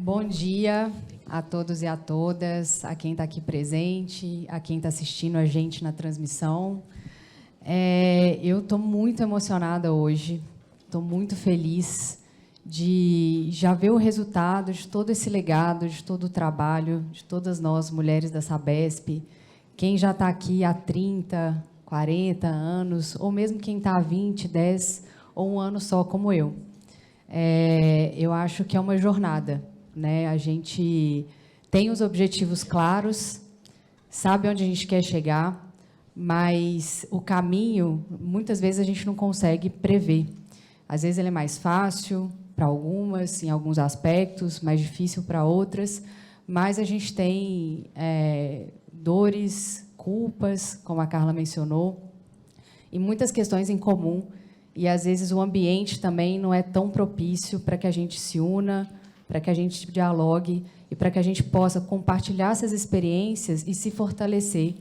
Bom dia a todos e a todas, a quem está aqui presente, a quem está assistindo a gente na transmissão. Eu estou muito emocionada hoje, estou muito feliz de já ver o resultado de todo esse legado, de todo o trabalho, de todas nós, mulheres da Sabesp, quem já está aqui há 30, 40 anos, ou mesmo quem está há 20, 10 ou um ano só, como eu. Eu acho que é uma jornada, né? A gente tem os objetivos claros, sabe onde a gente quer chegar, mas o caminho, muitas vezes, a gente não consegue prever. Às vezes ele é mais fácil para algumas, em alguns aspectos, mais difícil para outras, mas a gente tem dores, culpas, como a Carla mencionou, e muitas questões em comum, e às vezes o ambiente também não é tão propício para que a gente se una, para que a gente dialogue e para que a gente possa compartilhar essas experiências e se fortalecer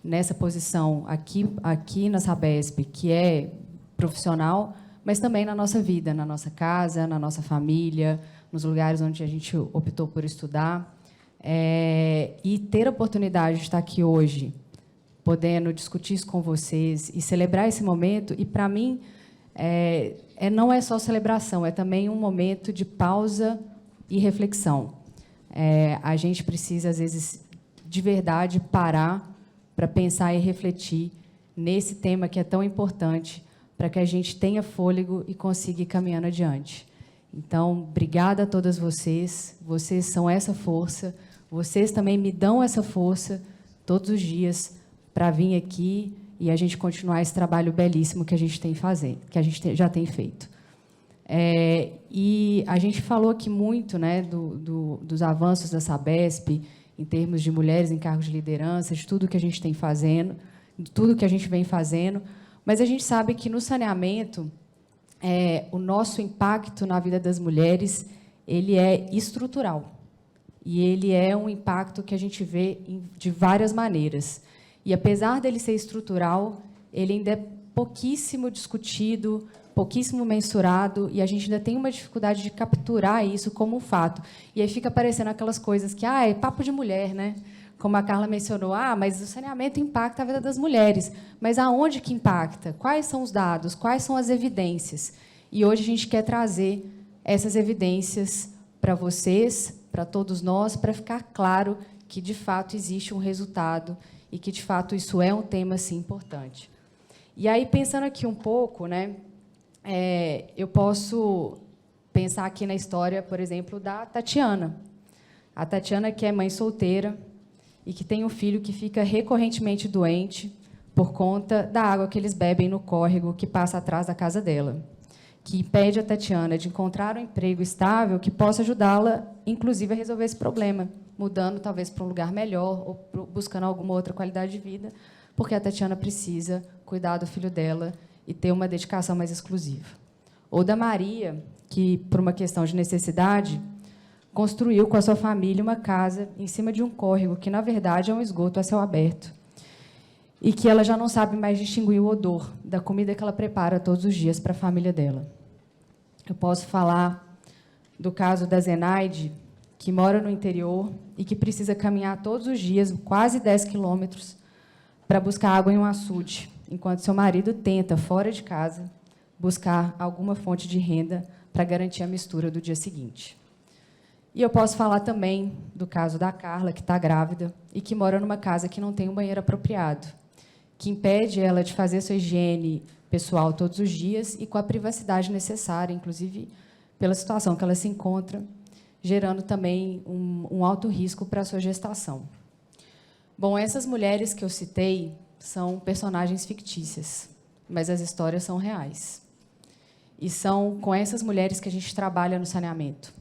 nessa posição aqui na Sabesp, que é profissional, mas também na nossa vida, na nossa casa, na nossa família, nos lugares onde a gente optou por estudar. E ter a oportunidade de estar aqui hoje, podendo discutir isso com vocês e celebrar esse momento, e, para mim, não é só celebração, é também um momento de pausa e reflexão. A gente precisa, às vezes, de verdade, parar para pensar e refletir nesse tema que é tão importante para que a gente tenha fôlego e consiga ir caminhando adiante. Então, obrigada a todas vocês. Vocês são essa força. Vocês também me dão essa força todos os dias para vir aqui e a gente continuar esse trabalho belíssimo que a gente tem que a gente já tem feito. E a gente falou aqui muito, né, dos avanços da Sabesp em termos de mulheres em cargos de liderança, de tudo que a gente tem fazendo, de tudo que a gente vem fazendo, mas a gente sabe que no saneamento o nosso impacto na vida das mulheres ele é estrutural e ele é um impacto que a gente vê de várias maneiras. E apesar dele ser estrutural, ele ainda é pouquíssimo discutido, pouquíssimo mensurado, e a gente ainda tem uma dificuldade de capturar isso como um fato. E aí fica aparecendo aquelas coisas que, é papo de mulher, né? Como a Carla mencionou, mas o saneamento impacta a vida das mulheres. Mas aonde que impacta? Quais são os dados? Quais são as evidências? E hoje a gente quer trazer essas evidências para vocês, para todos nós, para ficar claro que, de fato, existe um resultado e que, de fato, isso é um tema, sim, importante. E aí, pensando aqui um pouco, né, eu posso pensar aqui na história, por exemplo, da Tatiana. A Tatiana, que é mãe solteira e que tem um filho que fica recorrentemente doente por conta da água que eles bebem no córrego que passa atrás da casa dela, que impede a Tatiana de encontrar um emprego estável que possa ajudá-la, inclusive, a resolver esse problema, mudando, talvez, para um lugar melhor ou buscando alguma outra qualidade de vida, porque a Tatiana precisa cuidar do filho dela e ter uma dedicação mais exclusiva. Ou da Maria, que, por uma questão de necessidade, construiu com a sua família uma casa em cima de um córrego, que, na verdade, é um esgoto a céu aberto, e que ela já não sabe mais distinguir o odor da comida que ela prepara todos os dias para a família dela. Eu posso falar do caso da Zenaide, que mora no interior e que precisa caminhar todos os dias, quase 10 quilômetros, para buscar água em um açude, enquanto seu marido tenta, fora de casa, buscar alguma fonte de renda para garantir a mistura do dia seguinte. E eu posso falar também do caso da Carla, que está grávida e que mora numa casa que não tem um banheiro apropriado, que impede ela de fazer sua higiene pessoal todos os dias e com a privacidade necessária, inclusive pela situação que ela se encontra, gerando também um alto risco para a sua gestação. Bom, essas mulheres que eu citei são personagens fictícias, mas as histórias são reais. E são com essas mulheres que a gente trabalha no saneamento.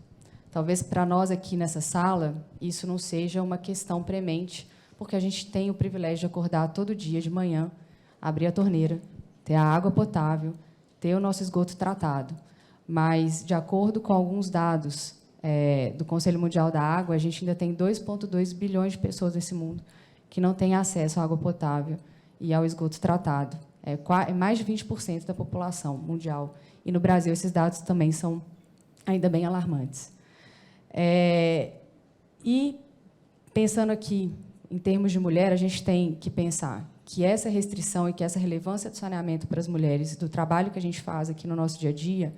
Talvez para nós aqui nessa sala, isso não seja uma questão premente, porque a gente tem o privilégio de acordar todo dia de manhã, abrir a torneira, ter a água potável, ter o nosso esgoto tratado. Mas, de acordo com alguns dados do Conselho Mundial da Água, a gente ainda tem 2,2 bilhões de pessoas nesse mundo que não têm acesso à água potável e ao esgoto tratado. É mais de 20% da população mundial. E, no Brasil, esses dados também são ainda bem alarmantes. E, pensando aqui, em termos de mulher, a gente tem que pensar que essa restrição e que essa relevância do saneamento para as mulheres, do trabalho que a gente faz aqui no nosso dia a dia,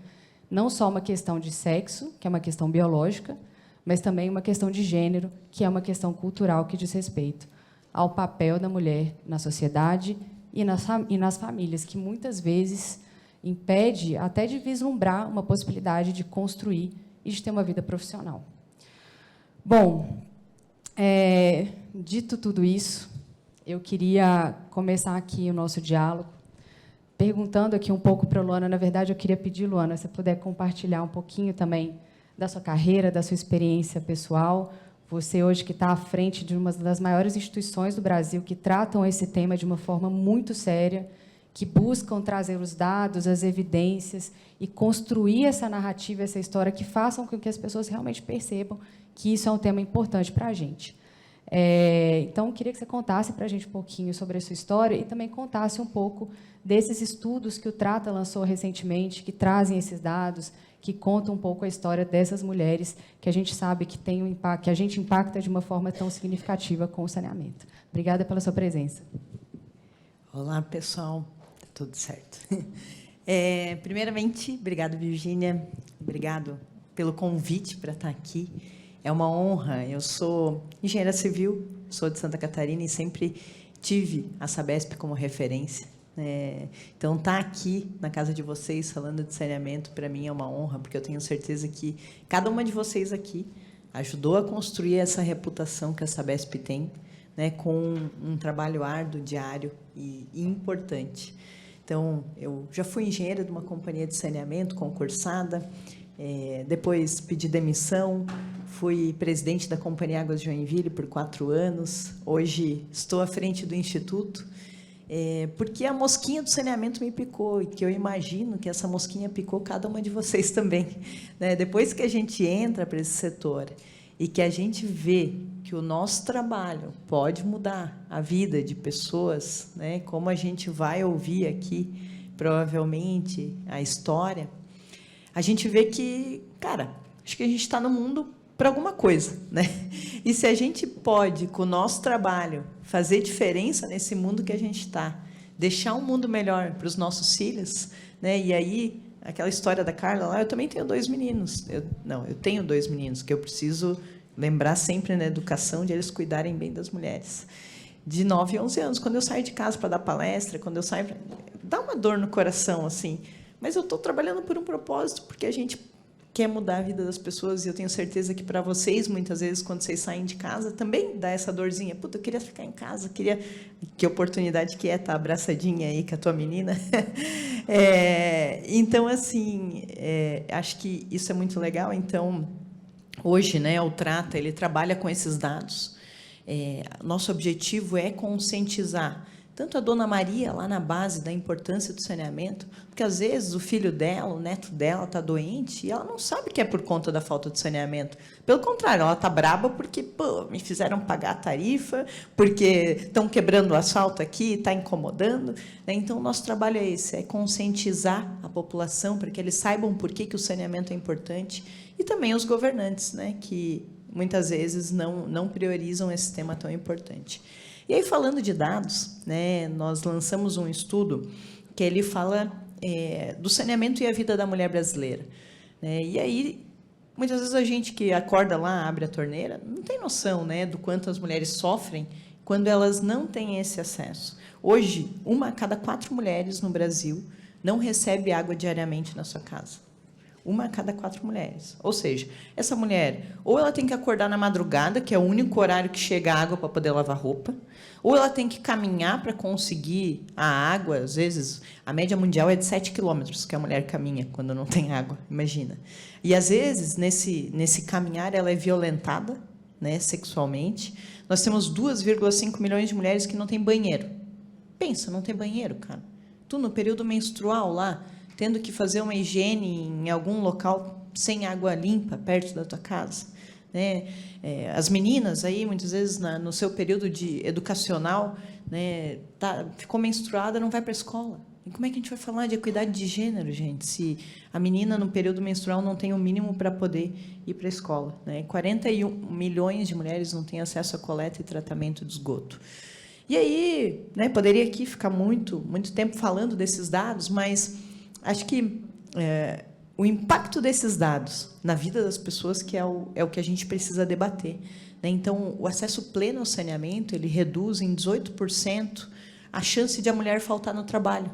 não só uma questão de sexo, que é uma questão biológica, mas também uma questão de gênero, que é uma questão cultural que diz respeito ao papel da mulher na sociedade e nas famílias, que muitas vezes impede até de vislumbrar uma possibilidade de construir e de ter uma vida profissional. Bom, dito tudo isso, eu queria começar aqui o nosso diálogo perguntando aqui um pouco para a Luana. Na verdade, eu queria pedir, Luana, se você puder compartilhar um pouquinho também da sua carreira, da sua experiência pessoal. Você hoje que está à frente de uma das maiores instituições do Brasil que tratam esse tema de uma forma muito séria, que buscam trazer os dados, as evidências e construir essa narrativa, essa história que façam com que as pessoas realmente percebam que isso é um tema importante para a gente. Então, eu queria que você contasse para a gente um pouquinho sobre a sua história e também contasse um pouco desses estudos que o Trata lançou recentemente, que trazem esses dados, que contam um pouco a história dessas mulheres que a gente sabe que tem um impacto, que a gente impacta de uma forma tão significativa com o saneamento. Obrigada pela sua presença. Olá, pessoal. Tudo certo. Primeiramente, obrigado, Virgínia. Obrigado pelo convite para estar aqui. É uma honra. Eu sou engenheira civil, sou de Santa Catarina e sempre tive a Sabesp como referência. Então, estar aqui na casa de vocês falando de saneamento, para mim, é uma honra, porque eu tenho certeza que cada uma de vocês aqui ajudou a construir essa reputação que a Sabesp tem, com um trabalho árduo, diário e importante. Então, eu já fui engenheira de uma companhia de saneamento, concursada, depois pedi demissão, fui presidente da Companhia Águas de Joinville por 4 anos, hoje estou à frente do Instituto, porque a mosquinha do saneamento me picou, e que eu imagino que essa mosquinha picou cada uma de vocês também. Depois que a gente entra para esse setor e que a gente vê que o nosso trabalho pode mudar a vida de pessoas, como a gente vai ouvir aqui, provavelmente, a história, a gente vê que, cara, acho que a gente está no mundo para alguma coisa, E se a gente pode, com o nosso trabalho, fazer diferença nesse mundo que a gente está, deixar um mundo melhor para os nossos filhos, E aí, aquela história da Carla lá, eu também tenho 2 meninos. Eu tenho 2 meninos, que eu preciso lembrar sempre na educação de eles cuidarem bem das mulheres. De 9 a 11 anos, quando eu saio de casa para dar palestra, quando eu saio... Dá uma dor no coração, assim. Mas eu estou trabalhando por um propósito, porque a gente quer mudar a vida das pessoas, e eu tenho certeza que para vocês, muitas vezes, quando vocês saem de casa, também dá essa dorzinha. Puta, eu queria ficar em casa, queria... Que oportunidade que é estar abraçadinha aí com a tua menina. Então, assim, acho que isso é muito legal. Então, hoje, o Trata, ele trabalha com esses dados. Nosso objetivo é conscientizar tanto a Dona Maria, lá na base da importância do saneamento, porque, às vezes, o filho dela, o neto dela está doente e ela não sabe que é por conta da falta de saneamento. Pelo contrário, ela está braba porque me fizeram pagar a tarifa, porque estão quebrando o asfalto aqui, está incomodando. Então, o nosso trabalho é esse, é conscientizar a população para que eles saibam por que o saneamento é importante, e também os governantes, que muitas vezes não priorizam esse tema tão importante. E aí, falando de dados, nós lançamos um estudo que ele fala do saneamento e a vida da mulher brasileira. E aí, muitas vezes a gente que acorda lá, abre a torneira, não tem noção do quanto as mulheres sofrem quando elas não têm esse acesso. Hoje, 1 a cada 4 mulheres no Brasil não recebe água diariamente na sua casa. 1 a cada 4 mulheres. Ou seja, essa mulher, ou ela tem que acordar na madrugada, que é o único horário que chega água para poder lavar roupa, ou ela tem que caminhar para conseguir a água. Às vezes, a média mundial é de 7 quilômetros que a mulher caminha quando não tem água, imagina. E, às vezes, nesse caminhar, ela é violentada, sexualmente. Nós temos 2,5 milhões de mulheres que não têm banheiro. Pensa, não tem banheiro, cara. Tu, no período menstrual lá, tendo que fazer uma higiene em algum local sem água limpa, perto da tua casa. As meninas, aí, muitas vezes, no seu período educacional, ficou menstruada, não vai para a escola. E como é que a gente vai falar de equidade de gênero, gente, se a menina, no período menstrual, não tem o mínimo para poder ir para a escola, né? 41 milhões de mulheres não têm acesso a coleta e tratamento de esgoto. E aí, né, poderia aqui ficar muito tempo falando desses dados, mas acho que o impacto desses dados na vida das pessoas que é o que a gente precisa debater, né? Então, o acesso pleno ao saneamento, ele reduz em 18% a chance de a mulher faltar no trabalho.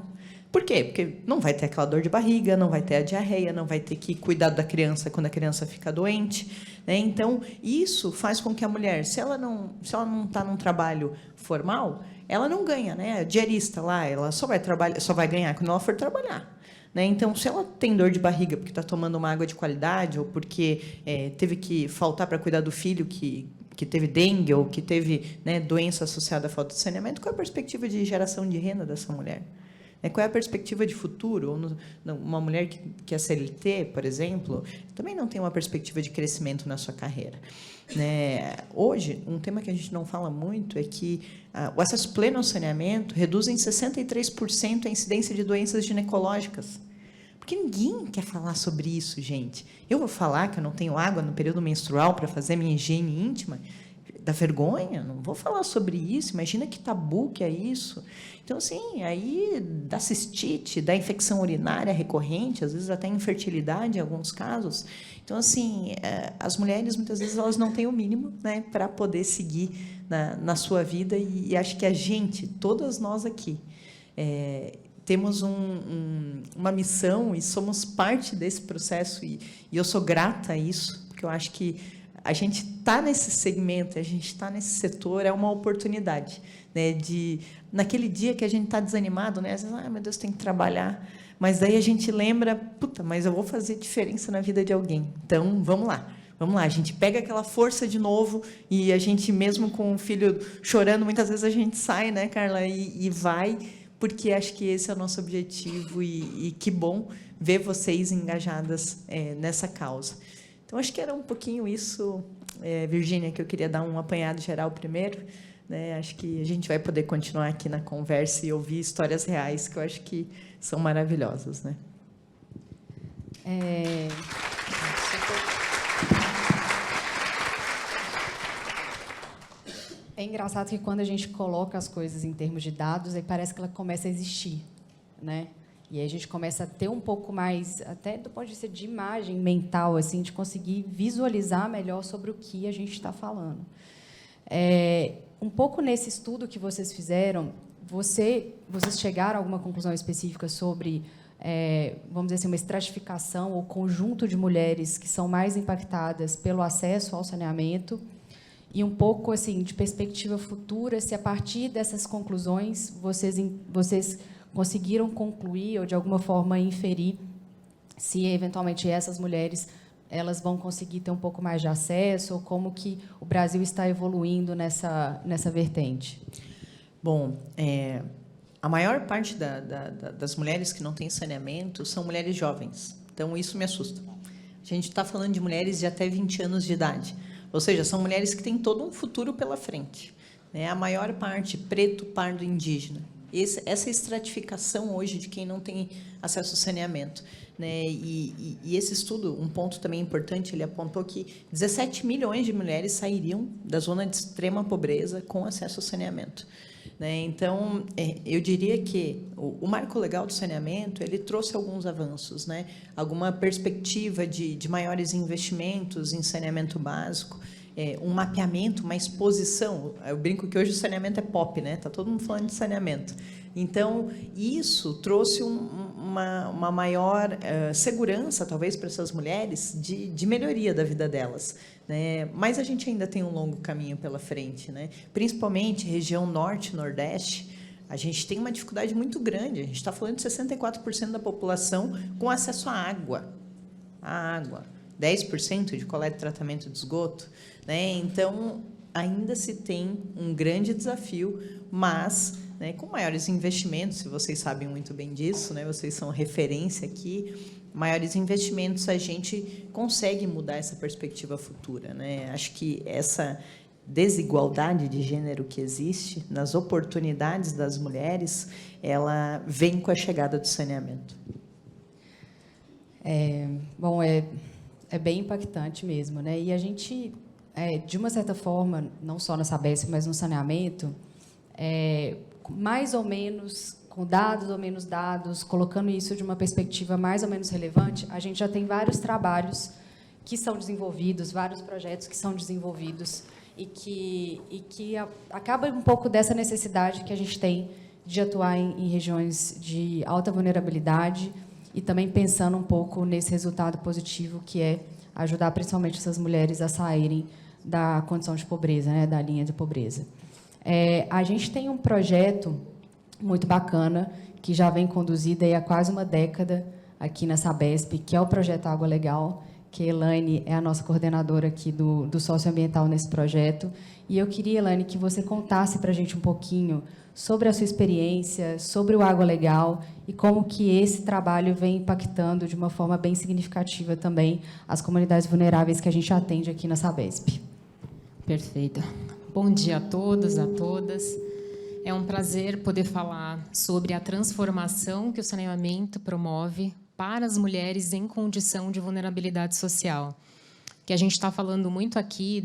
Por quê? Porque não vai ter aquela dor de barriga, não vai ter a diarreia, não vai ter que cuidar da criança quando a criança fica doente, né? Então, isso faz com que a mulher, se ela não está num trabalho formal, ela não ganha, né? A diarista lá, ela só vai ganhar quando ela for trabalhar, né? Então, se ela tem dor de barriga porque está tomando uma água de qualidade ou porque teve que faltar para cuidar do filho que teve dengue ou que teve, né, doença associada à falta de saneamento, qual é a perspectiva de geração de renda dessa mulher? Qual é a perspectiva de futuro? Uma mulher que é CLT, por exemplo, também não tem uma perspectiva de crescimento na sua carreira, né? Hoje, um tema que a gente não fala muito é que o acesso pleno ao saneamento reduz em 63% a incidência de doenças ginecológicas. Porque ninguém quer falar sobre isso, gente. Eu vou falar que eu não tenho água no período menstrual para fazer minha higiene íntima? Da vergonha? Não vou falar sobre isso. Imagina que tabu que é isso. Então, assim, aí da cistite, da infecção urinária recorrente, às vezes até infertilidade em alguns casos. Então, assim, as mulheres, muitas vezes, elas não têm o mínimo, né, para poder seguir na sua vida. E acho que a gente, todas nós aqui, temos uma missão e somos parte desse processo. E eu sou grata a isso, porque eu acho que a gente está nesse segmento, a gente está nesse setor, é uma oportunidade, né, naquele dia que a gente está desanimado, né, às vezes, meu Deus, tem que trabalhar, mas daí a gente lembra, puta, mas eu vou fazer diferença na vida de alguém, então vamos lá, a gente pega aquela força de novo e a gente, mesmo com o filho chorando, muitas vezes a gente sai, né, Carla, e vai, porque acho que esse é o nosso objetivo e que bom ver vocês engajadas nessa causa. Então, acho que era um pouquinho isso, Virgínia, que eu queria dar um apanhado geral primeiro, né? Acho que a gente vai poder continuar aqui na conversa e ouvir histórias reais, que eu acho que são maravilhosas, né? É engraçado que quando a gente coloca as coisas em termos de dados, aí parece que ela começa a existir, né? E aí a gente começa a ter um pouco mais, até do ponto de vista de imagem mental, assim, de conseguir visualizar melhor sobre o que a gente está falando. Um pouco nesse estudo que vocês fizeram, vocês chegaram a alguma conclusão específica sobre, vamos dizer assim, uma estratificação ou conjunto de mulheres que são mais impactadas pelo acesso ao saneamento? E um pouco assim de perspectiva futura, se a partir dessas conclusões vocês conseguiram concluir ou de alguma forma inferir se eventualmente essas mulheres elas vão conseguir ter um pouco mais de acesso ou como que o Brasil está evoluindo nessa vertente? Bom, a maior parte das mulheres que não têm saneamento são mulheres jovens. Então, isso me assusta. A gente está falando de mulheres de até 20 anos de idade. Ou seja, são mulheres que têm todo um futuro pela frente, né? A maior parte, preto, pardo, indígena. Essa estratificação hoje de quem não tem acesso ao saneamento, né? E esse estudo, um ponto também importante, ele apontou que 17 milhões de mulheres sairiam da zona de extrema pobreza com acesso ao saneamento, né? Então, eu diria que o marco legal do saneamento ele trouxe alguns avanços, né? Alguma perspectiva de maiores investimentos em saneamento básico, um mapeamento, uma exposição. Eu brinco que hoje o saneamento é pop, né? Tá todo mundo falando de saneamento. Então, isso trouxe uma maior segurança, talvez, para essas mulheres de melhoria da vida delas, né? Mas a gente ainda tem um longo caminho pela frente, né? Principalmente região norte, nordeste, a gente tem uma dificuldade muito grande. A gente está falando de 64% da população com acesso à água. 10% de coleta e tratamento de esgoto, né? Então, ainda se tem um grande desafio, mas, né, com maiores investimentos, se vocês sabem muito bem disso, né, vocês são referência aqui, maiores investimentos a gente consegue mudar essa perspectiva futura, né? Acho que desigualdade de gênero que existe, nas oportunidades das mulheres, ela vem com a chegada do saneamento? Bom, é bem impactante mesmo, né? E a gente, de uma certa forma, não só na Sabesp, mas no saneamento, mais ou menos, com dados ou menos dados, colocando isso de uma perspectiva mais ou menos relevante, a gente já tem vários trabalhos que são desenvolvidos, vários projetos que são desenvolvidos e que acaba um pouco dessa necessidade que a gente tem de atuar em regiões de alta vulnerabilidade e também pensando um pouco nesse resultado positivo que é ajudar principalmente essas mulheres a saírem da condição de pobreza, né, da linha de pobreza. A gente tem um projeto muito bacana que já vem conduzido aí há quase uma década aqui na Sabesp, que é o projeto Água Legal, que a Elaine é a nossa coordenadora aqui do socioambiental nesse projeto. E eu queria, Elaine, que você contasse para a gente um pouquinho sobre a sua experiência, sobre o Água Legal e como que esse trabalho vem impactando de uma forma bem significativa também as comunidades vulneráveis que a gente atende aqui na Sabesp. Perfeito. Bom dia a todos, a todas. É um prazer poder falar sobre a transformação que o saneamento promove para as mulheres em condição de vulnerabilidade social. Que a gente está falando muito aqui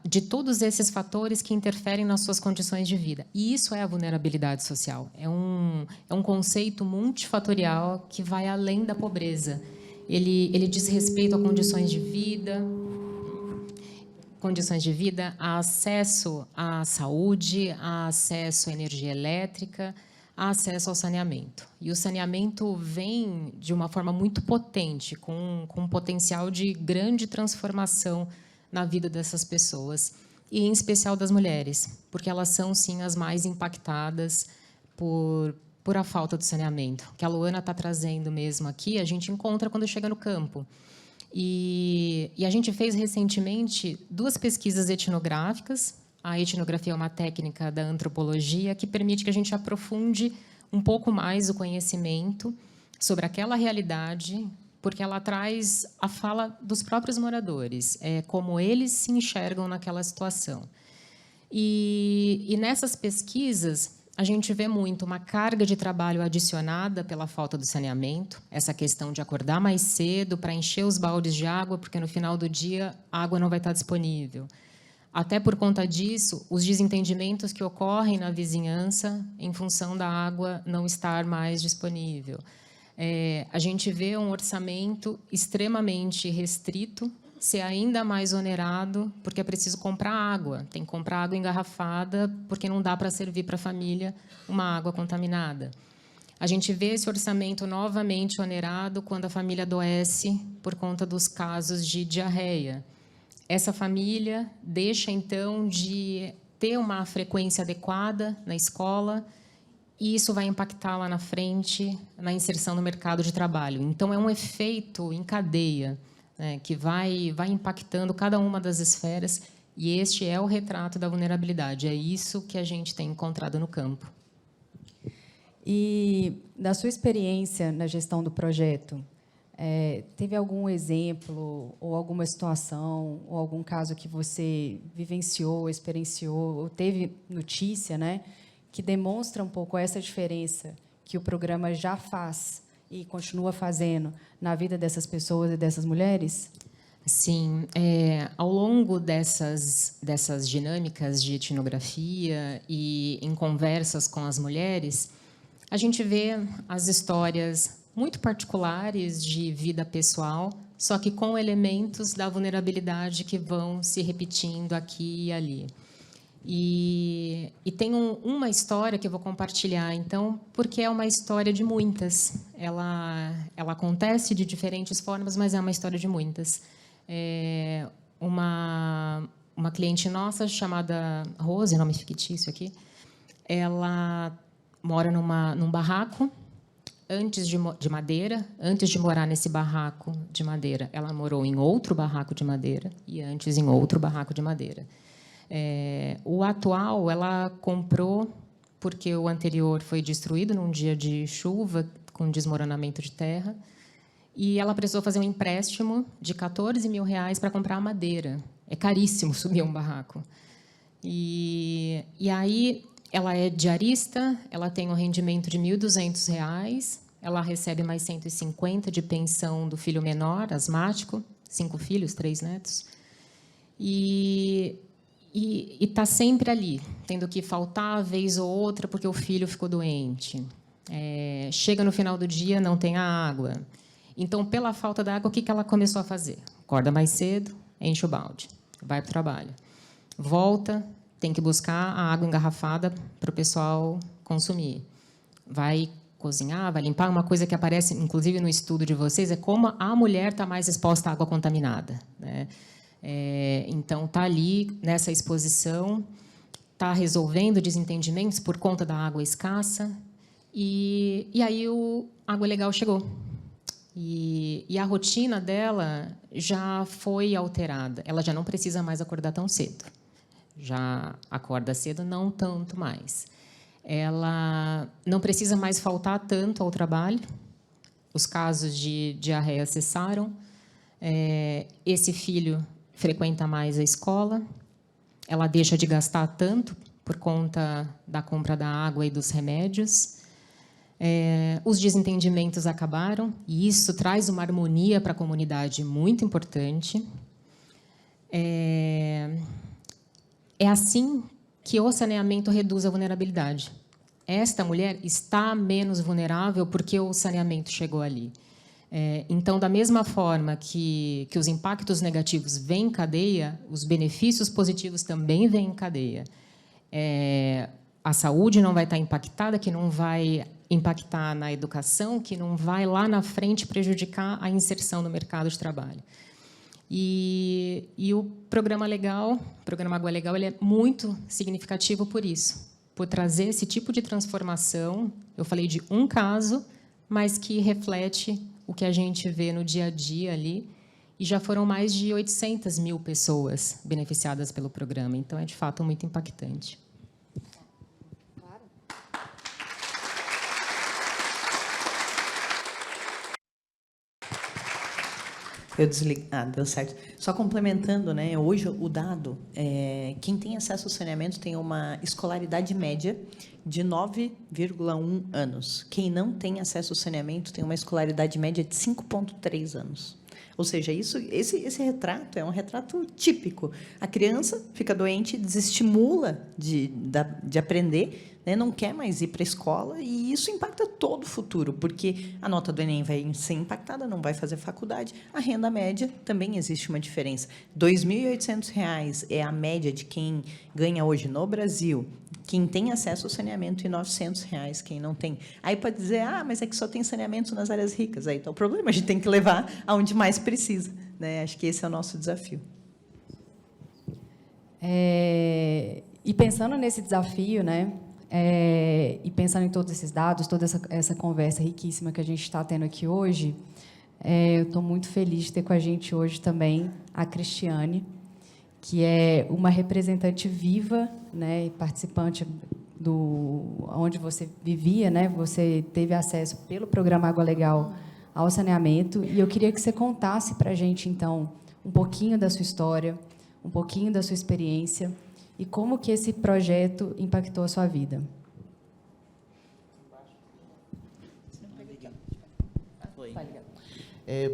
de todos esses fatores que interferem nas suas condições de vida. E isso é a vulnerabilidade social. É um conceito multifatorial que vai além da pobreza. Ele diz respeito a condições de vida, a acesso à saúde, a acesso à energia elétrica, a acesso ao saneamento. E o saneamento vem de uma forma muito potente, com um potencial de grande transformação na vida dessas pessoas, e em especial das mulheres, porque elas são, sim, as mais impactadas por a falta do saneamento. O que a Luana está trazendo mesmo aqui, a gente encontra quando chega no campo. E a gente fez recentemente 2 pesquisas etnográficas. A etnografia é uma técnica da antropologia que permite que a gente aprofunde um pouco mais o conhecimento sobre aquela realidade, porque ela traz a fala dos próprios moradores, como eles se enxergam naquela situação. E nessas pesquisas, a gente vê muito uma carga de trabalho adicionada pela falta do saneamento, essa questão de acordar mais cedo para encher os baldes de água, porque no final do dia a água não vai estar disponível. Até por conta disso, os desentendimentos que ocorrem na vizinhança em função da água não estar mais disponível. A gente vê um orçamento extremamente restrito ser ainda mais onerado, porque é preciso comprar água. Tem que comprar água engarrafada, porque não dá para servir para a família uma água contaminada. A gente vê esse orçamento novamente onerado quando a família adoece por conta dos casos de diarreia. Essa família deixa, então, de ter uma frequência adequada na escola, e isso vai impactar lá na frente na inserção no mercado de trabalho. Então, é um efeito em cadeia, né, que vai impactando cada uma das esferas, e este é o retrato da vulnerabilidade. É isso que a gente tem encontrado no campo. E, da sua experiência na gestão do projeto, teve algum exemplo, ou alguma situação, ou algum caso que você vivenciou, experienciou, ou teve notícia, né, que demonstra um pouco essa diferença que o programa já faz e continua fazendo na vida dessas pessoas e dessas mulheres? Sim, ao longo dessas dinâmicas de etnografia e em conversas com as mulheres, a gente vê as histórias muito particulares de vida pessoal, só que com elementos da vulnerabilidade que vão se repetindo aqui e ali. E tem uma história que eu vou compartilhar, então, porque é uma história de muitas. Ela acontece de diferentes formas, mas é uma história de muitas. Uma cliente nossa, chamada Rose, nome fictício aqui, ela mora num barraco de madeira. Antes de morar nesse barraco de madeira, ela morou em outro barraco de madeira e antes em outro barraco de madeira. O atual ela comprou porque o anterior foi destruído num dia de chuva com desmoronamento de terra, e ela precisou fazer um empréstimo de R$14 mil para comprar a madeira. É caríssimo subir um barraco. E aí ela é diarista, ela tem um rendimento de R$ 1.200, ela recebe mais 150 de pensão do filho menor, asmático, 5 filhos, 3 netos. E está sempre ali, tendo que faltar vez ou outra porque o filho ficou doente. Chega no final do dia, não tem água. Então, pela falta da água, o que ela começou a fazer? Acorda mais cedo, enche o balde, vai para o trabalho. Volta, tem que buscar a água engarrafada para o pessoal consumir. Vai cozinhar, vai limpar. Uma coisa que aparece, inclusive, no estudo de vocês, é como a mulher está mais exposta à água contaminada, né? Então, está ali, nessa exposição, está resolvendo desentendimentos por conta da água escassa. E aí o Água Legal chegou. E a rotina dela já foi alterada. Ela já não precisa mais acordar tão cedo. Já acorda cedo, não tanto mais. Ela não precisa mais faltar tanto ao trabalho. Os casos de diarreia cessaram. Esse filho frequenta mais a escola. Ela deixa de gastar tanto por conta da compra da água e dos remédios. Os desentendimentos acabaram, e isso traz uma harmonia para a comunidade muito importante. É assim que o saneamento reduz a vulnerabilidade. Esta mulher está menos vulnerável porque o saneamento chegou ali. Então, da mesma forma que os impactos negativos vêm em cadeia, os benefícios positivos também vêm em cadeia. A saúde não vai estar impactada, que não vai impactar na educação, que não vai lá na frente prejudicar a inserção no mercado de trabalho. E o Programa Legal, o Programa Água Legal, ele é muito significativo por isso, por trazer esse tipo de transformação. Eu falei de um caso, mas que reflete o que a gente vê no dia a dia ali, e já foram mais de 800 mil pessoas beneficiadas pelo programa. Então, é, de fato, muito impactante. Eu desliguei. Deu certo. Só complementando, né? Hoje o dado, quem tem acesso ao saneamento tem uma escolaridade média de 9,1 anos. Quem não tem acesso ao saneamento tem uma escolaridade média de 5,3 anos. Ou seja, esse retrato é um retrato típico. A criança fica doente, desestimula de aprender, né? Não quer mais ir para a escola, e isso impacta todo o futuro, porque a nota do Enem vai ser impactada, não vai fazer faculdade. A renda média também existe uma diferença. R$ 2.800 é a média de quem ganha hoje no Brasil, quem tem acesso ao saneamento, e R$ 900 quem não tem. Aí pode dizer, mas é que só tem saneamento nas áreas ricas. Aí está o problema, a gente tem que levar aonde mais precisa, né? Acho que esse é o nosso desafio. E pensando nesse desafio, né? E pensando em todos esses dados, toda essa conversa riquíssima que a gente está tendo aqui hoje, eu estou muito feliz de ter com a gente hoje também a Cristiane, que é uma representante viva, né, e participante onde você vivia, né, você teve acesso pelo Programa Água Legal ao saneamento, e eu queria que você contasse para a gente, então, um pouquinho da sua história, um pouquinho da sua experiência, e como que esse projeto impactou a sua vida.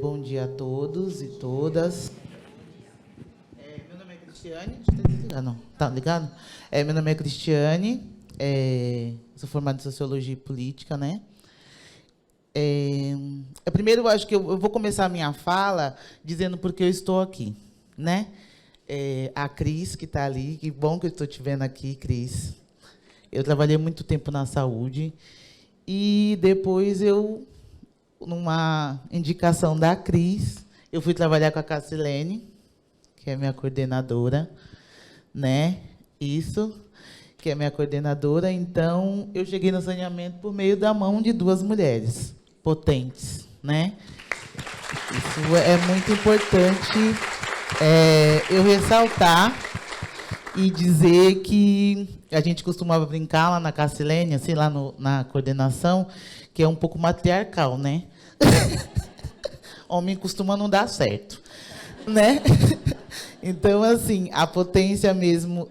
Bom dia a todos e todas. Meu nome é Cristiane. Não, tá ligado? Meu nome é Cristiane. Sou formada em Sociologia e Política, né? Primeiro, eu acho que eu vou começar a minha fala dizendo por que eu estou aqui, né? A Cris, que está ali, que bom que eu estou te vendo aqui, Cris. Eu trabalhei muito tempo na saúde, e depois numa indicação da Cris, eu fui trabalhar com a Cassilene, que é minha coordenadora, né? Isso, que é minha coordenadora. Então, eu cheguei no saneamento por meio da mão de duas mulheres potentes, né? Isso é muito importante eu ressaltar e dizer que a gente costumava brincar lá na Cassilene, assim, lá na coordenação, que é um pouco matriarcal, né? Homem costuma não dar certo, né? Então, assim, a potência mesmo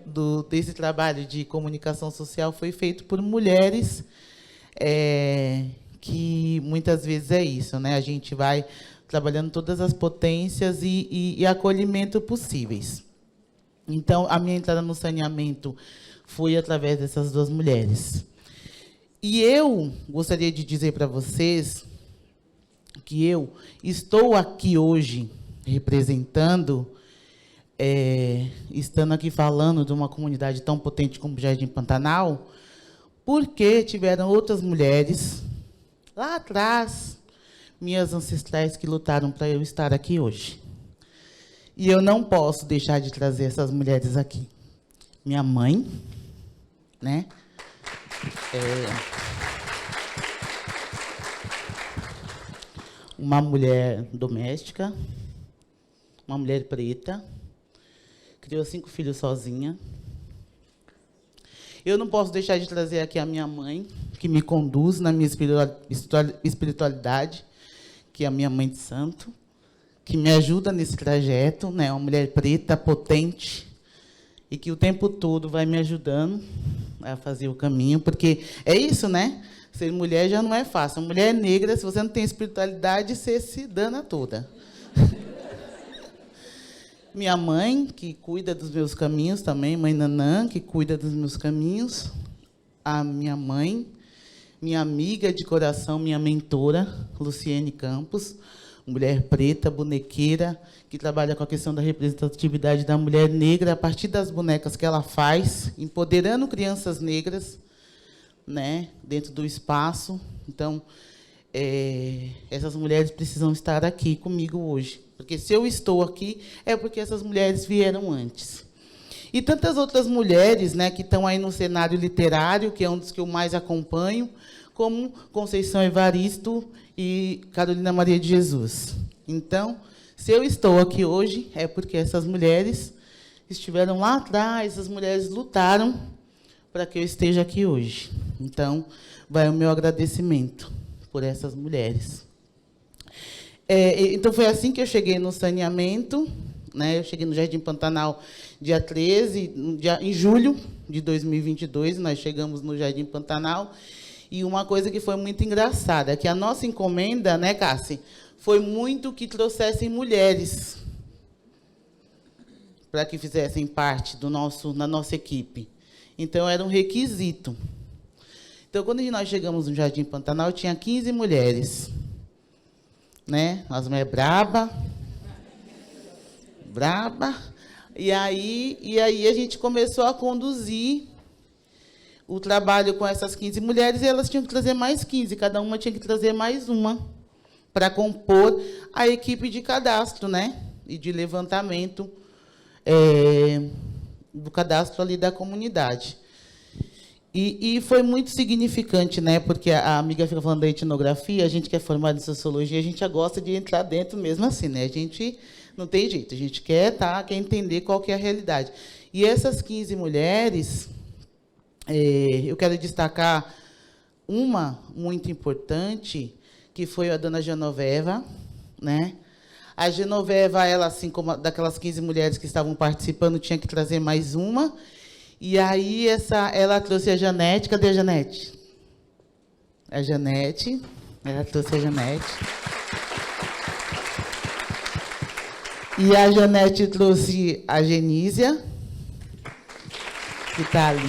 desse trabalho de comunicação social foi feito por mulheres, que muitas vezes é isso, né? A gente vai trabalhando todas as potências e acolhimento possíveis. Então, a minha entrada no saneamento foi através dessas duas mulheres. E eu gostaria de dizer para vocês que eu estou aqui hoje representando, estando aqui falando de uma comunidade tão potente como Jardim Pantanal, porque tiveram outras mulheres lá atrás, minhas ancestrais, que lutaram para eu estar aqui hoje. E eu não posso deixar de trazer essas mulheres aqui. Minha mãe, né? Uma mulher doméstica, uma mulher preta, criou 5 filhos sozinha. Eu não posso deixar de trazer aqui a minha mãe, que me conduz na minha espiritualidade, que é a minha mãe de santo, que me ajuda nesse trajeto, né? Uma mulher preta, potente, e que o tempo todo vai me ajudando a fazer o caminho, porque é isso, né? Ser mulher já não é fácil. Mulher negra, se você não tem espiritualidade, você se dana toda. Minha mãe, que cuida dos meus caminhos também, mãe Nanã, que cuida dos meus caminhos. A minha mãe, minha amiga de coração, minha mentora, Luciene Campos, mulher preta, bonequeira, que trabalha com a questão da representatividade da mulher negra a partir das bonecas que ela faz, empoderando crianças negras, né, dentro do espaço. Então, essas mulheres precisam estar aqui comigo hoje, porque se eu estou aqui é porque essas mulheres vieram antes. E tantas outras mulheres, né, que estão aí no cenário literário, que é um dos que eu mais acompanho, como Conceição Evaristo e Carolina Maria de Jesus. Então, se eu estou aqui hoje, é porque essas mulheres estiveram lá atrás, essas mulheres lutaram para que eu esteja aqui hoje. Então, vai o meu agradecimento por essas mulheres. Então, foi assim que eu cheguei no saneamento, né? Eu cheguei no Jardim Pantanal dia 13, em julho de 2022, nós chegamos no Jardim Pantanal. E uma coisa que foi muito engraçada, que a nossa encomenda, né, Cássia, foi muito que trouxessem mulheres para que fizessem parte da nossa equipe. Então, era um requisito. Então, quando nós chegamos no Jardim Pantanal, tinha 15 mulheres. Né? As mulheres braba. E aí a gente começou a conduzir o trabalho com essas 15 mulheres, e elas tinham que trazer mais 15, cada uma tinha que trazer mais uma, para compor a equipe de cadastro, né? E de levantamento do cadastro ali da comunidade. E foi muito significante, né? Porque a amiga fica falando da etnografia, a gente que é formada em sociologia, a gente já gosta de entrar dentro mesmo assim, né? A gente não tem jeito, a gente quer entender qual que é a realidade. E essas 15 mulheres, eu quero destacar uma muito importante, que foi a dona Genoveva, né? A Genoveva, ela, assim como daquelas 15 mulheres que estavam participando, tinha que trazer mais uma. E aí ela trouxe a Janete. Cadê a Janete? A Janete. Ela trouxe a Janete. E a Janete trouxe a Genísia, que está ali.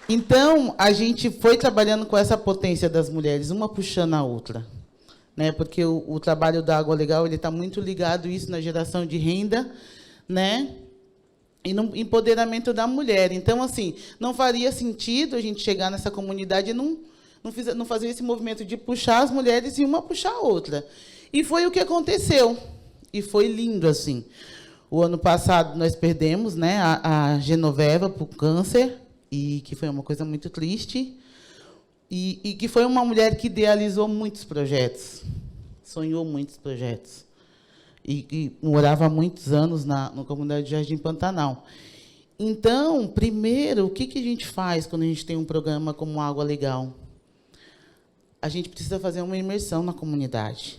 Então, a gente foi trabalhando com essa potência das mulheres, uma puxando a outra, né? Porque o trabalho da Água Legal ele está muito ligado a isso, na geração de renda, né? E no empoderamento da mulher. Então, assim, não faria sentido a gente chegar nessa comunidade e não fazer esse movimento de puxar as mulheres e uma puxar a outra. E foi o que aconteceu. E foi lindo, assim. O ano passado nós perdemos, né, a Genoveva por câncer, e que foi uma coisa muito triste, e que foi uma mulher que idealizou muitos projetos, sonhou muitos projetos, e morava há muitos anos na comunidade de Jardim Pantanal. Então, primeiro, o que a gente faz quando a gente tem um programa como Água Legal? A gente precisa fazer uma imersão na comunidade.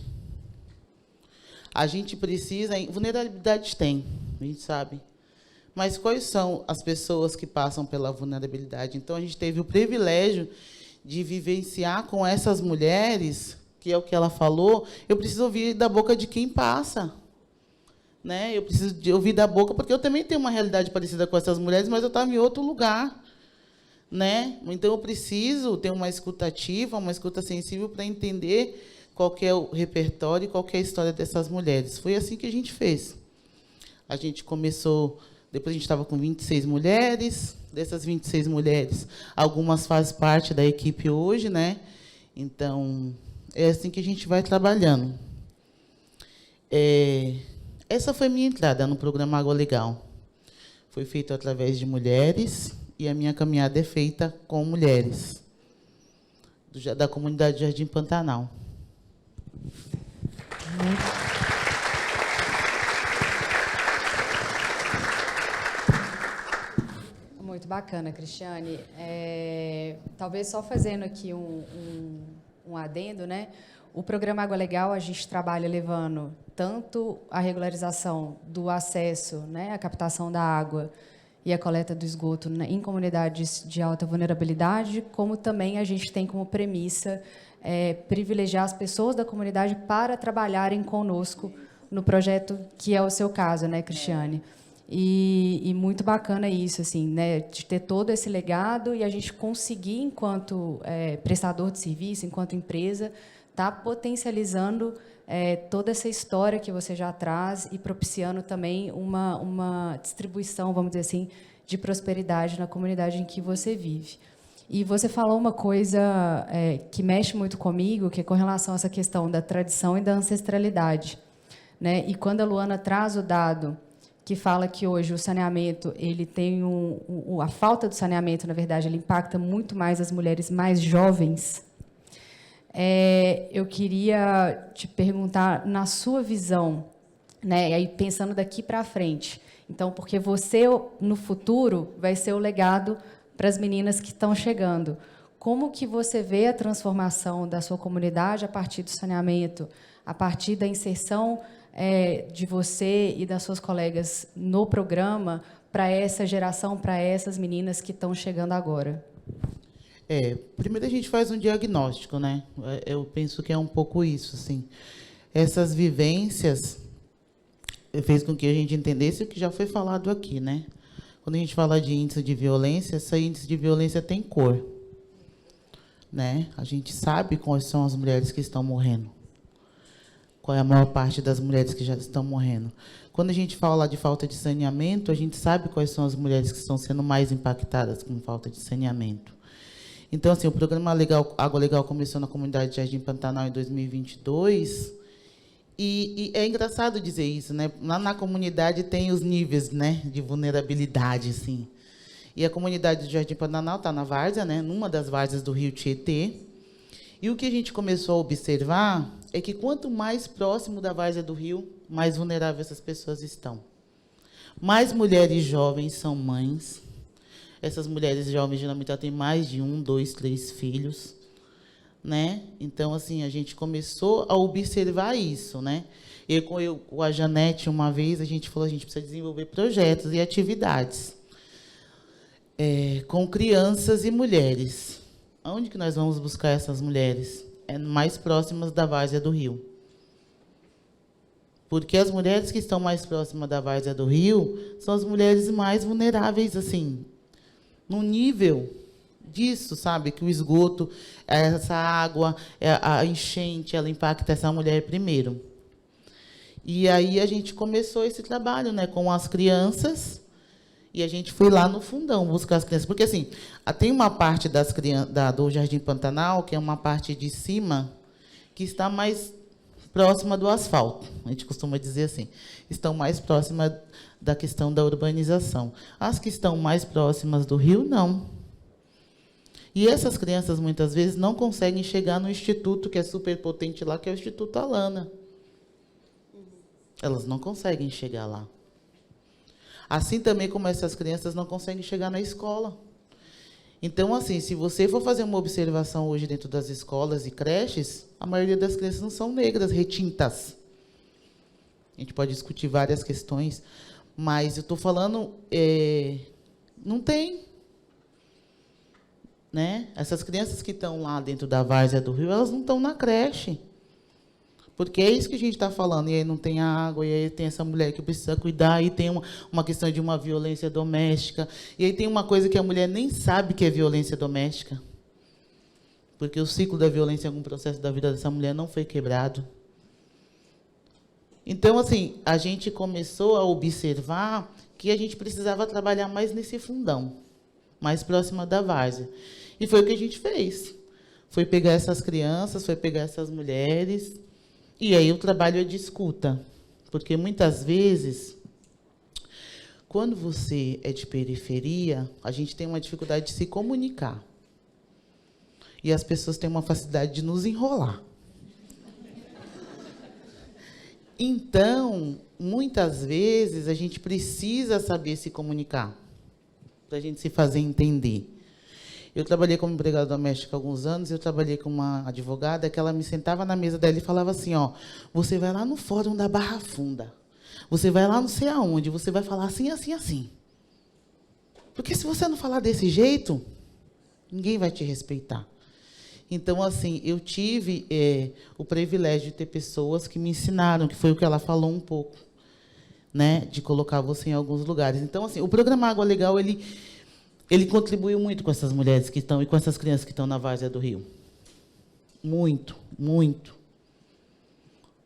A gente precisa... Vulnerabilidade tem, a gente sabe. Mas quais são as pessoas que passam pela vulnerabilidade? Então, a gente teve o privilégio de vivenciar com essas mulheres, que é o que ela falou, eu preciso ouvir da boca de quem passa. Né? Eu preciso de ouvir da boca, porque eu também tenho uma realidade parecida com essas mulheres, mas eu estava em outro lugar. Né? Então, eu preciso ter uma escuta ativa, uma escuta sensível, para entender qual que é o repertório e qual que é a história dessas mulheres. Foi assim que a gente fez. A gente começou... Depois a gente estava com 26 mulheres. Dessas 26 mulheres, algumas fazem parte da equipe hoje, né? Então, é assim que a gente vai trabalhando. Essa foi a minha entrada no programa Água Legal. Foi feito através de mulheres e a minha caminhada é feita com mulheres da comunidade Jardim Pantanal. Muito bacana, Cristiane. Talvez só fazendo aqui um adendo, né? O programa Água Legal, a gente trabalha levando tanto a regularização do acesso, né, à captação da água e a coleta do esgoto, né, em comunidades de alta vulnerabilidade, como também a gente tem como premissa privilegiar as pessoas da comunidade para trabalharem conosco no projeto que é o seu caso, né, Cristiane? E muito bacana isso, assim, né, de ter todo esse legado e a gente conseguir, enquanto prestador de serviço, enquanto empresa, estar potencializando toda essa história que você já traz e propiciando também uma distribuição, vamos dizer assim, de prosperidade na comunidade em que você vive. E você falou uma coisa que mexe muito comigo, que é com relação a essa questão da tradição e da ancestralidade, né? E quando a Luana traz o dado que fala que hoje o saneamento, ele tem a falta do saneamento, na verdade, ele impacta muito mais as mulheres mais jovens. Eu queria te perguntar, na sua visão, né, e aí pensando daqui para frente, então, porque você, no futuro, vai ser o legado para as meninas que estão chegando. Como que você vê a transformação da sua comunidade a partir do saneamento, a partir da inserção de você e das suas colegas no programa para essa geração, para essas meninas que estão chegando agora? Primeiro a gente faz um diagnóstico, né? Eu penso que é um pouco isso, assim. Essas vivências fez com que a gente entendesse o que já foi falado aqui, né? Quando a gente fala de índice de violência, esse índice de violência tem cor, né? A gente sabe quais são as mulheres que estão morrendo. Qual é a maior parte das mulheres que já estão morrendo. Quando a gente fala de falta de saneamento, a gente sabe quais são as mulheres que estão sendo mais impactadas com falta de saneamento. Então, assim, o programa Água Legal começou na comunidade de Jardim Pantanal em 2022, e é engraçado dizer isso, né? Lá na comunidade tem os níveis, né, de vulnerabilidade, assim. E a comunidade de Jardim Pantanal está na várzea, né, numa das várzeas do Rio Tietê. E o que a gente começou a observar é que quanto mais próximo da várzea do rio, mais vulneráveis essas pessoas estão. Mais mulheres jovens são mães. Essas mulheres jovens, geralmente, têm mais de 1, 2, 3 filhos. Né? Então, assim, a gente começou a observar isso. Né? Com a Janete, uma vez, a gente falou que a gente precisa desenvolver projetos e atividades com crianças e mulheres. Onde que nós vamos buscar essas mulheres? Mais próximas da várzea do rio. Porque as mulheres que estão mais próximas da várzea do rio são as mulheres mais vulneráveis, assim, no nível disso, sabe? Que o esgoto, essa água, a enchente, ela impacta essa mulher primeiro. E aí a gente começou esse trabalho, né, com as crianças, e a gente foi lá no fundão buscar as crianças. Porque, assim, tem uma parte das crianças do Jardim Pantanal, que é uma parte de cima, que está mais próxima do asfalto. A gente costuma dizer assim, estão mais próximas da questão da urbanização. As que estão mais próximas do rio, não. E essas crianças, muitas vezes, não conseguem chegar no instituto, que é super potente lá, que é o Instituto Alana. Elas não conseguem chegar lá. Assim também como essas crianças não conseguem chegar na escola. Então, assim, se você for fazer uma observação hoje dentro das escolas e creches, a maioria das crianças não são negras, retintas. A gente pode discutir várias questões, mas eu estou falando, não tem. Né? Essas crianças que estão lá dentro da várzea do rio, elas não estão na creche. Porque é isso que a gente está falando. E aí não tem água, e aí tem essa mulher que precisa cuidar, e tem uma questão de uma violência doméstica. E aí tem uma coisa que a mulher nem sabe que é violência doméstica. Porque o ciclo da violência em algum processo da vida dessa mulher não foi quebrado. Então, assim, a gente começou a observar que a gente precisava trabalhar mais nesse fundão, mais próxima da várzea. E foi o que a gente fez. Foi pegar essas crianças, foi pegar essas mulheres. E aí o trabalho é de escuta. Porque, muitas vezes, quando você é de periferia, a gente tem uma dificuldade de se comunicar. E as pessoas têm uma facilidade de nos enrolar. Então, muitas vezes, a gente precisa saber se comunicar, para a gente se fazer entender. Eu trabalhei como empregada doméstica há alguns anos, eu trabalhei com uma advogada que ela me sentava na mesa dela e falava assim, ó, você vai lá no fórum da Barra Funda, você vai lá não sei aonde, você vai falar assim, assim, assim. Porque se você não falar desse jeito, ninguém vai te respeitar. Então, assim, eu tive o privilégio de ter pessoas que me ensinaram, que foi o que ela falou um pouco, né, de colocar você em alguns lugares. Então, assim, o programa Água Legal, ele contribuiu muito com essas mulheres que estão e com essas crianças que estão na várzea do rio. Muito, muito.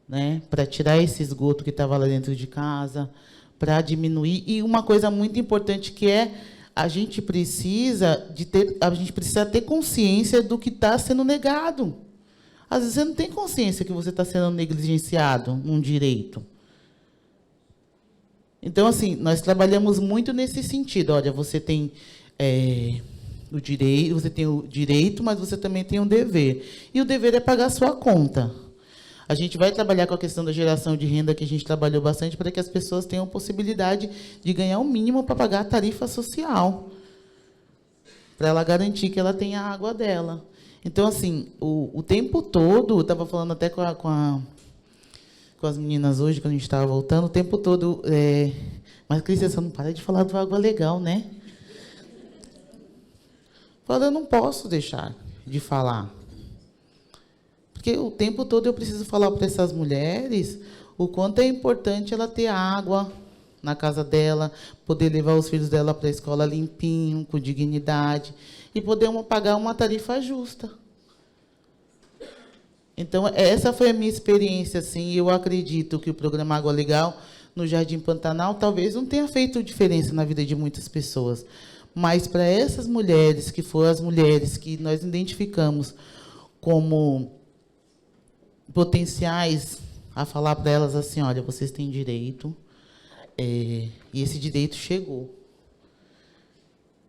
Né? Para tirar esse esgoto que estava lá dentro de casa, para diminuir. E uma coisa muito importante que a gente precisa ter consciência do que está sendo negado. Às vezes você não tem consciência que você está sendo negligenciado num direito. Então, assim, nós trabalhamos muito nesse sentido. Olha, você tem você tem o direito, mas você também tem um dever. E o dever é pagar a sua conta. A gente vai trabalhar com a questão da geração de renda, que a gente trabalhou bastante, para que as pessoas tenham possibilidade de ganhar o mínimo para pagar a tarifa social, para ela garantir que ela tenha a água dela. Então, assim, o tempo todo, eu estava falando até com as meninas hoje, quando a gente estava voltando, o tempo todo... mas, Cris, você não para de falar do Água Legal, né? Eu não posso deixar de falar. Porque o tempo todo eu preciso falar para essas mulheres o quanto é importante ela ter água na casa dela, poder levar os filhos dela para a escola limpinho, com dignidade, e poder pagar uma tarifa justa. Então, essa foi a minha experiência, assim, e eu acredito que o programa Água Legal, no Jardim Pantanal, talvez não tenha feito diferença na vida de muitas pessoas, mas para essas mulheres, que foram as mulheres que nós identificamos como potenciais, a falar para elas assim, olha, vocês têm direito, e esse direito chegou.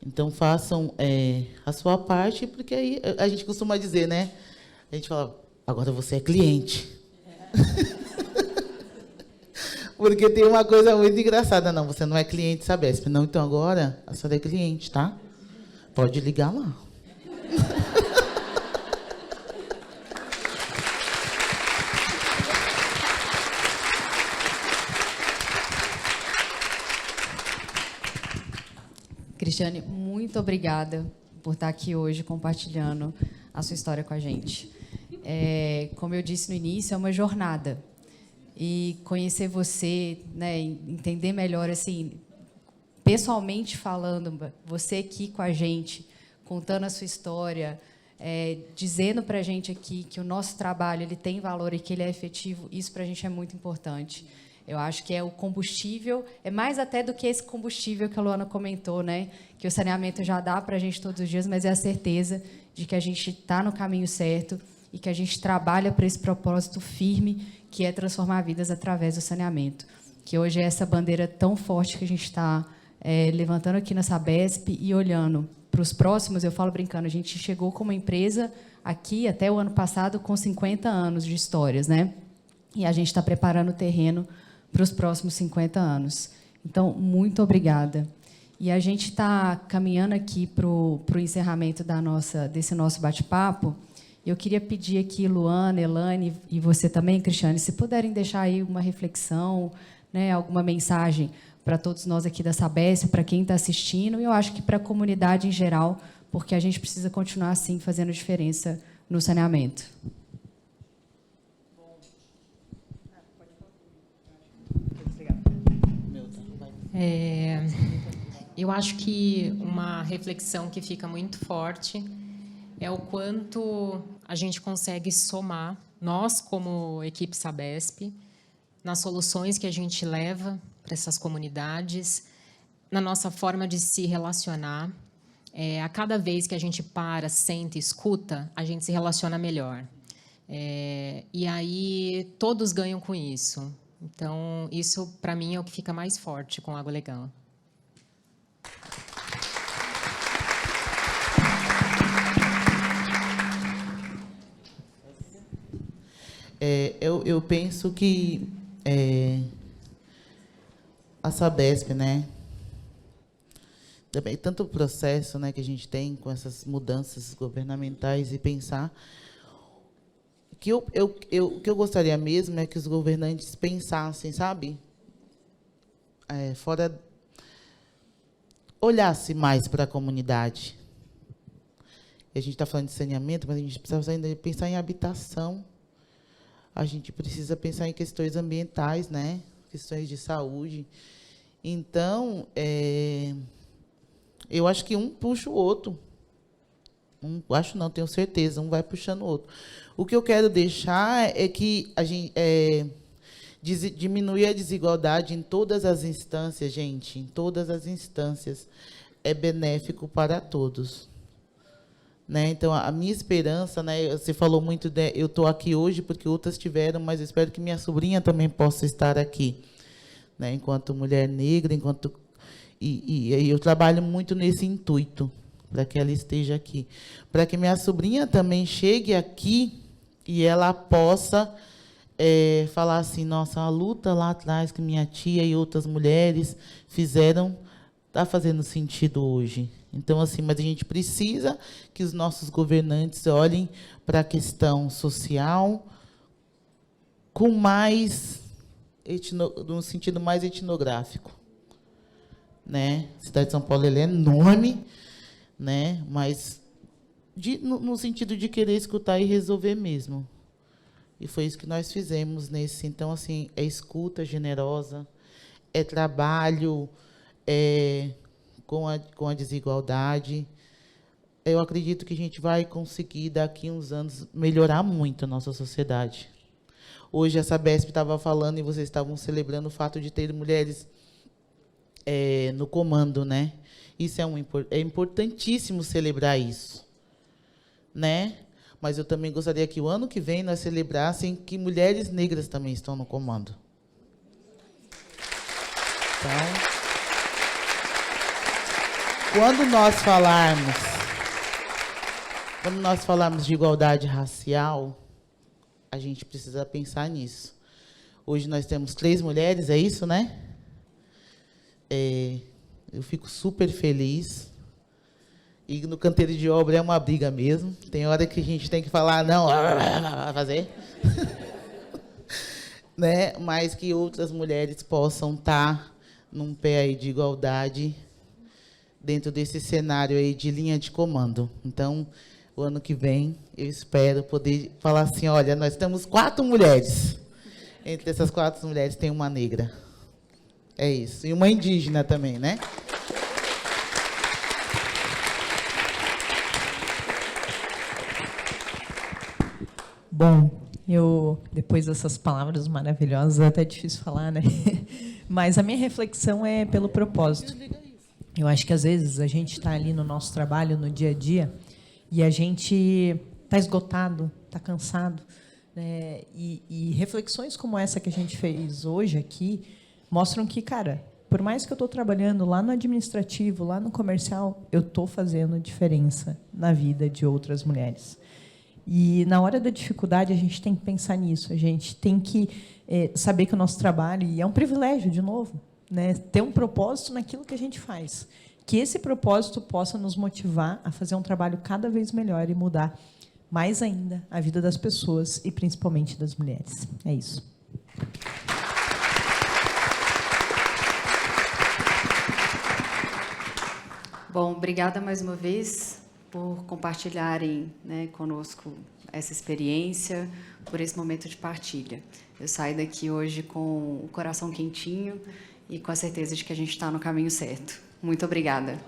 Então, façam a sua parte, porque aí a gente costuma dizer, né? A gente fala, agora você é cliente. Porque tem uma coisa muito engraçada. Não, você não é cliente Sabesp. Não, então agora a senhora é cliente, tá? Pode ligar lá. Cristiane, muito obrigada por estar aqui hoje compartilhando a sua história com a gente. Como eu disse no início, é uma jornada. E conhecer você, né, entender melhor, assim, pessoalmente falando, você aqui com a gente, contando a sua história, dizendo para a gente aqui que o nosso trabalho ele tem valor e que ele é efetivo, isso para a gente é muito importante. Eu acho que é o combustível, é mais até do que esse combustível que a Luana comentou, né? Que o saneamento já dá para a gente todos os dias, mas é a certeza de que a gente está no caminho certo e que a gente trabalha para esse propósito firme, que é transformar vidas através do saneamento. Que hoje é essa bandeira tão forte que a gente está levantando aqui na Sabesp e olhando para os próximos. Eu falo brincando, a gente chegou como empresa aqui até o ano passado com 50 anos de histórias, né? E a gente está preparando o terreno para os próximos 50 anos. Então, muito obrigada. E a gente está caminhando aqui para o encerramento desse nosso bate-papo. Eu queria pedir aqui, Luana, Elane e você também, Cristiane, se puderem deixar aí uma reflexão, né, alguma mensagem para todos nós aqui da Sabesp, para quem está assistindo, e eu acho que para a comunidade em geral, porque a gente precisa continuar, assim, fazendo diferença no saneamento. Eu acho que uma reflexão que fica muito forte é o quanto a gente consegue somar, nós, como equipe Sabesp, nas soluções que a gente leva para essas comunidades, na nossa forma de se relacionar. A cada vez que a gente para, senta, escuta, a gente se relaciona melhor. E aí todos ganham com isso. Então, isso, para mim, é o que fica mais forte com Água Legal. Eu penso que a Sabesp, né, também tanto o processo, né, que a gente tem com essas mudanças governamentais e pensar que o que eu gostaria mesmo é que os governantes pensassem, sabe, fora, olhasse mais para a comunidade. E a gente está falando de saneamento, mas a gente precisa ainda pensar em habitação. A gente precisa pensar em questões ambientais, né? Questões de saúde. Então, eu acho que um puxa o outro. Acho não, tenho certeza, um vai puxando o outro. O que eu quero deixar é que a gente diminuir a desigualdade em todas as instâncias, gente, em todas as instâncias. É benéfico para todos. Né? Então, a minha esperança, né, você falou muito, eu estou aqui hoje porque outras tiveram, mas eu espero que minha sobrinha também possa estar aqui, né, enquanto mulher negra, e eu trabalho muito nesse intuito, para que ela esteja aqui, para que minha sobrinha também chegue aqui e ela possa falar assim, nossa, a luta lá atrás que minha tia e outras mulheres fizeram está fazendo sentido hoje. Então, assim, mas a gente precisa que os nossos governantes olhem para a questão social com mais, no sentido mais etnográfico. Né? A cidade de São Paulo ela é enorme, né? Mas no sentido de querer escutar e resolver mesmo. E foi isso que nós fizemos nesse. Então, assim, é escuta generosa, é trabalho, com a desigualdade. Eu acredito que a gente vai conseguir, daqui a uns anos, melhorar muito a nossa sociedade. Hoje, a Sabesp estava falando, e vocês estavam celebrando o fato de ter mulheres no comando, né? Isso é importantíssimo celebrar isso. Né? Mas eu também gostaria que o ano que vem nós celebrassem que mulheres negras também estão no comando. Então, quando nós falarmos de igualdade racial, a gente precisa pensar nisso. Hoje nós temos 3 mulheres, é isso, né? Eu fico super feliz. E no canteiro de obra é uma briga mesmo. Tem hora que a gente tem que falar, não, fazer. Né? Mas que outras mulheres possam estar num pé aí de igualdade dentro desse cenário aí de linha de comando. Então, o ano que vem, eu espero poder falar assim, olha, nós temos 4 mulheres. Entre essas 4 mulheres tem uma negra. É isso. E uma indígena também, né? Bom, depois dessas palavras maravilhosas, é até difícil falar, né? Mas a minha reflexão é pelo propósito. Eu acho que, às vezes, a gente está ali no nosso trabalho, no dia a dia, e a gente está esgotado, está cansado. Né? E reflexões como essa que a gente fez hoje aqui mostram que, cara, por mais que eu estou trabalhando lá no administrativo, lá no comercial, eu estou fazendo diferença na vida de outras mulheres. E, na hora da dificuldade, a gente tem que pensar nisso. A gente tem que saber que o nosso trabalho, e é um privilégio, de novo, né, ter um propósito naquilo que a gente faz. Que esse propósito possa nos motivar a fazer um trabalho cada vez melhor e mudar mais ainda a vida das pessoas e principalmente das mulheres. É isso. Bom, obrigada mais uma vez por compartilharem, né, conosco essa experiência, por esse momento de partilha. Eu saio daqui hoje com o coração quentinho e com a certeza de que a gente está no caminho certo. Muito obrigada.